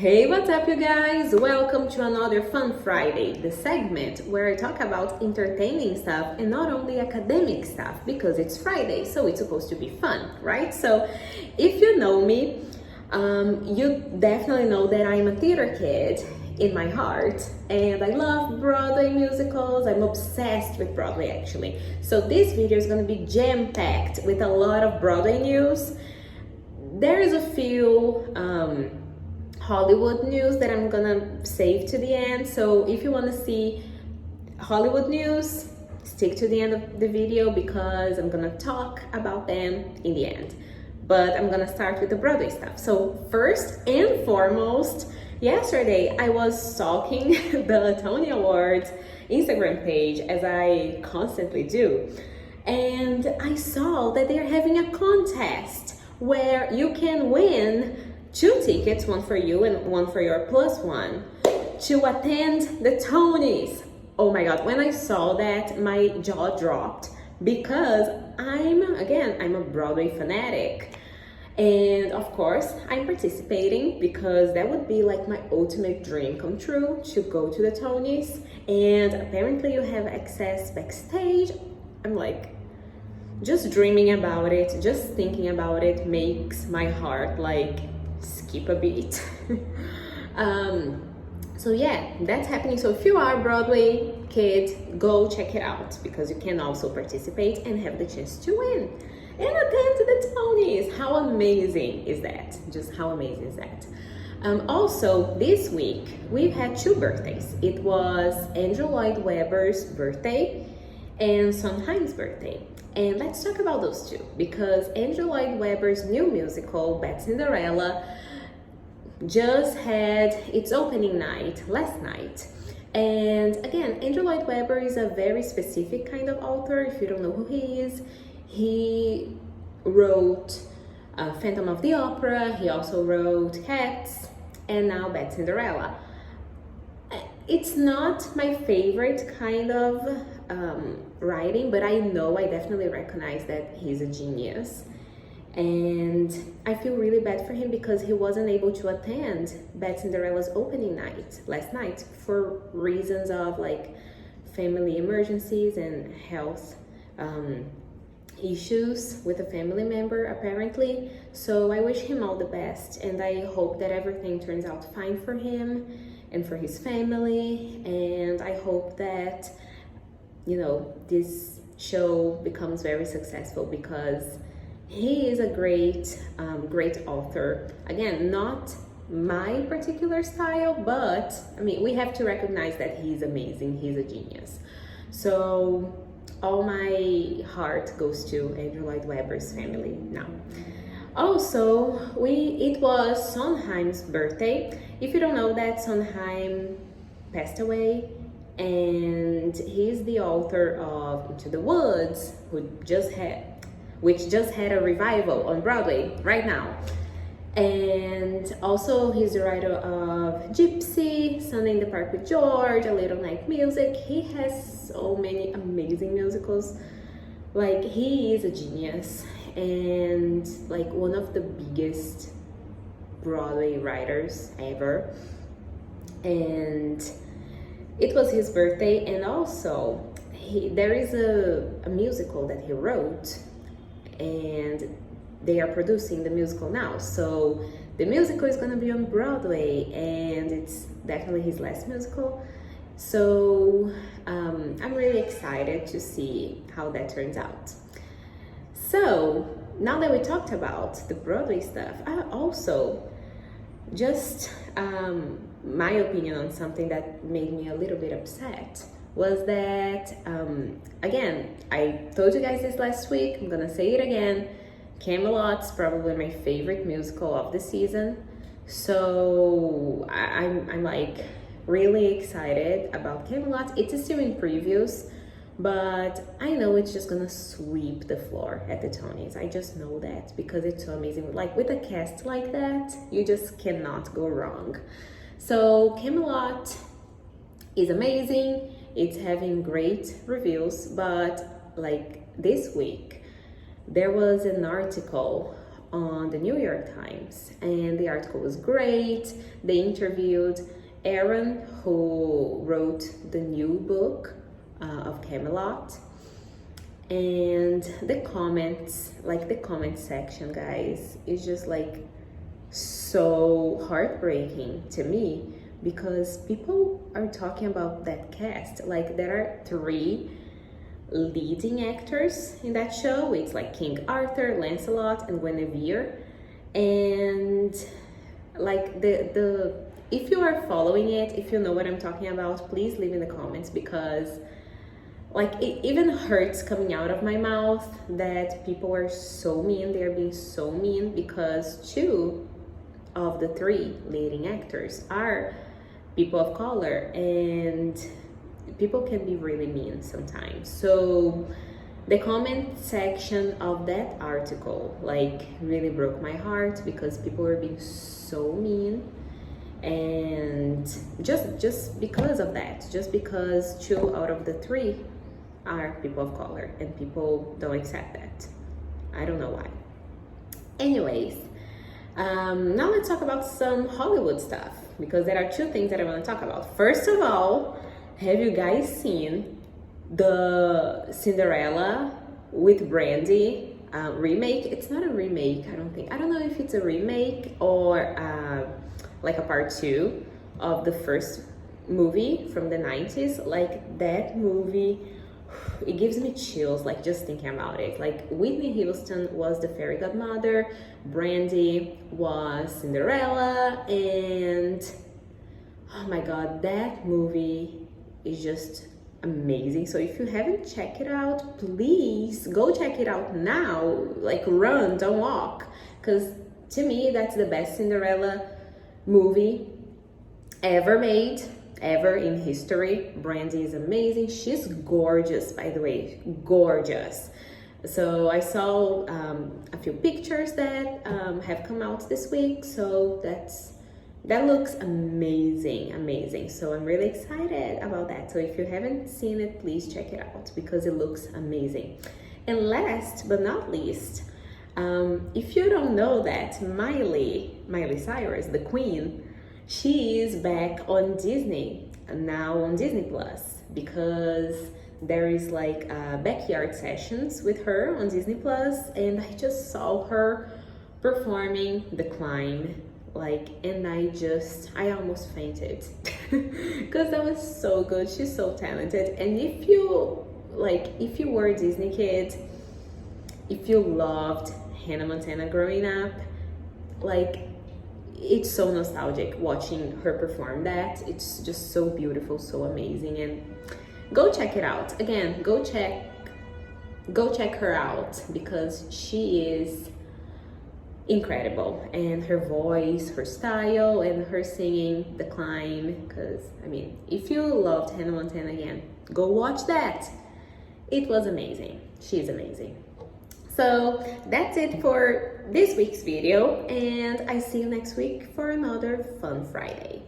Hey, what's up, you guys? Welcome to another Fun Friday, the segment where I talk about entertaining stuff and not only academic stuff because it's Friday, so it's supposed to be fun, right? So, if you know me, you definitely know that I'm a theater kid in my heart and I love Broadway musicals. I'm obsessed with Broadway actually. So, this video is going to be jam-packed with a lot of Broadway news. There is a few Hollywood news that I'm gonna save to the end. So if you want to see Hollywood news, stick to the end of the video because I'm gonna talk about them in the end. But I'm gonna start with the Broadway stuff. So first and foremost, yesterday I was stalking the Tony Awards Instagram page, as I constantly do, and I saw that they're having a contest where you can win 2 tickets, one for you and one for your plus one, to attend the Tonys. Oh my god, when I saw that, my jaw dropped because I'm a Broadway fanatic. And of course, I'm participating because that would be like my ultimate dream come true, to go to the Tonys. And apparently you have access backstage. I'm like, just dreaming about it, just thinking about it makes my heart like skip a beat. So yeah, that's happening. So if you are a Broadway kid, go check it out because you can also participate and have the chance to win and attend to the Tonys. How amazing is that? Just how amazing is that? Also, this week we've had 2 birthdays. It was Andrew Lloyd Webber's birthday and Sondheim's birthday. And let's talk about those 2 because Andrew Lloyd Webber's new musical, Bad Cinderella, just had its opening night last night. And again, Andrew Lloyd Webber is a very specific kind of author. If you don't know who he is, he wrote Phantom of the Opera, he also wrote Cats, and now Bad Cinderella. It's not my favorite kind of writing, but I definitely recognize that he's a genius. And I feel really bad for him because he wasn't able to attend Bad Cinderella's opening night last night for reasons of like family emergencies and health issues with a family member apparently. So I wish him all the best and I hope that everything turns out fine for him and for his family, and I hope that, you know, this show becomes very successful because he is a great author. Again, not my particular style, but I mean, we have to recognize that he's amazing, he's a genius. So all my heart goes to Andrew Lloyd Webber's family now. Also, it was Sondheim's birthday. If you don't know that, Sondheim passed away, and he's the author of Into the Woods, which just had a revival on Broadway right now. And also he's the writer of Gypsy, Sunday in the Park with George, A Little Night Music. He has so many amazing musicals. Like, he is a genius and like one of the biggest Broadway writers ever. And it was his birthday, and also there is a musical that he wrote and they are producing the musical now. So the musical is going to be on Broadway and it's definitely his last musical. So I'm really excited to see how that turns out. So now that we talked about the Broadway stuff, I also just my opinion on something that made me a little bit upset was that again, I told you guys this last week, I'm gonna say it again, Camelot's probably my favorite musical of the season. So I'm like really excited about Camelot. It's still in previews, but I know it's just gonna sweep the floor at the Tonys. I just know that because it's so amazing. Like, with a cast like that, you just cannot go wrong. So Camelot is amazing. It's having great reviews, but like this week there was an article on the New York Times, and the article was great. They interviewed Aaron, who wrote the new book of Camelot, and the comments, like the comment section, guys, is just like so heartbreaking to me, because people are talking about that cast. Like, there are 3 leading actors in that show. It's like King Arthur, Lancelot, and Guinevere. And like the if you are following it, if you know what I'm talking about, please leave in the comments, because like it even hurts coming out of my mouth that people are so mean. They're being so mean because 2 of the 3 leading actors are people of color, and people can be really mean sometimes. So the comment section of that article like really broke my heart, because people were being so mean, and just because of that, just because 2 out of the 3 are people of color, and people don't accept that. I don't know why. Anyways, now let's talk about some Hollywood stuff, because there are 2 things that I want to talk about. First of all, have you guys seen the Cinderella with Brandy remake? It's not a remake, I don't think. I don't know if it's a remake or like a part 2 of the first movie from the 90s. Like, that movie, it gives me chills, like, just thinking about it. Like, Whitney Houston was the fairy godmother, Brandy was Cinderella, and oh my god, that movie is just amazing. So if you haven't checked it out, please go check it out now. Like, run, don't walk, because to me that's the best Cinderella movie ever made, ever in history. Brandy is amazing. She's gorgeous, by the way, gorgeous. So I saw a few pictures that have come out this week, so that looks amazing. So I'm really excited about that. So if you haven't seen it, please check it out, because it looks amazing. And last but not least, if you don't know that, Miley Cyrus, the queen, she is back on Disney, now on Disney Plus, because there is like backyard sessions with her on Disney Plus, and I just saw her performing The Climb, like, and I almost fainted because that was so good. She's so talented. And if you were a Disney kid, if you loved Hannah Montana growing up, like, it's so nostalgic watching her perform that. It's just so beautiful, so amazing. And go check it out. Again, go check her out, because she is incredible, and her voice, her style, and her singing The Climb. Because I mean, if you loved Hannah Montana, again, go watch that. It was amazing. She's amazing. So that's it for this week's video, and I see you next week for another fun Friday.